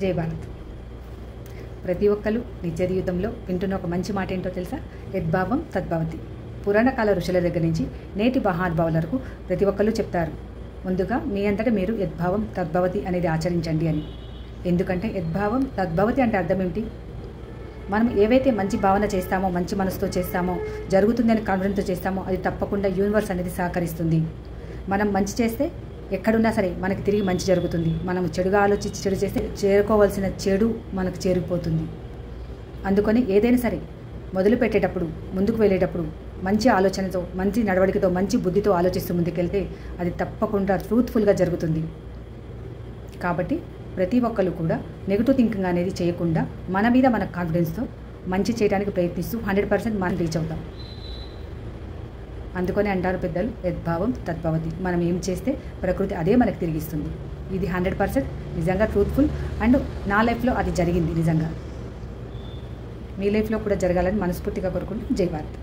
జై భారత్. ప్రతి ఒక్కరు నిత్య జీవితంలో వింటున్న ఒక మంచి మాట ఏంటో తెలుసా? యద్భావం తద్భవతి. పురాణకాల ఋషుల దగ్గర నుంచి నేటి మహానుభావుల వరకు ప్రతి ఒక్కరు చెప్తారు, ముందుగా మీ అంతటా మీరు యద్భావం తద్భవతి అనేది ఆచరించండి అని. ఎందుకంటే యద్భావం తద్భవతి అంటే అర్థం ఏమిటి? మనం ఏవైతే మంచి భావన చేస్తామో, మంచి మనసుతో చేస్తామో, జరుగుతుందని కాన్ఫిడెన్స్తో చేస్తామో అది తప్పకుండా యూనివర్స్ అనేది సహకరిస్తుంది. మనం మంచి చేస్తే ఎక్కడున్నా సరే మనకి తిరిగి మంచి జరుగుతుంది. మనం చెడుగా ఆలోచించి చెడు చేస్తే చేరుకోవాల్సిన చెడు మనకు చేరిపోతుంది. అందుకని ఏదైనా సరే మొదలు పెట్టేటప్పుడు, ముందుకు వెళ్ళేటప్పుడు మంచి ఆలోచనతో, మంచి నడవడికతో, మంచి బుద్ధితో ఆలోచిస్తూ ముందుకెళ్తే అది తప్పకుండా ట్రూత్ఫుల్గా జరుగుతుంది. కాబట్టి ప్రతి ఒక్కరు కూడా నెగిటివ్ థింకింగ్ అనేది చేయకుండా మన మీద మన కాన్ఫిడెన్స్తో మంచి చేయడానికి ప్రయత్నిస్తూ 100% మనం రీచ్ అవుతాం. అందుకని అంటారు పెద్దలు, యద్భావం తద్భవతి. మనం ఏం చేస్తే ప్రకృతి అదే మనకు తిరిగిస్తుంది. ఇది 100% నిజంగా ట్రూత్ఫుల్. అండ్ నా లైఫ్లో అది జరిగింది నిజంగా. మీ లైఫ్లో కూడా జరగాలని మనస్ఫూర్తిగా కోరుకుంటూ జై భారత్.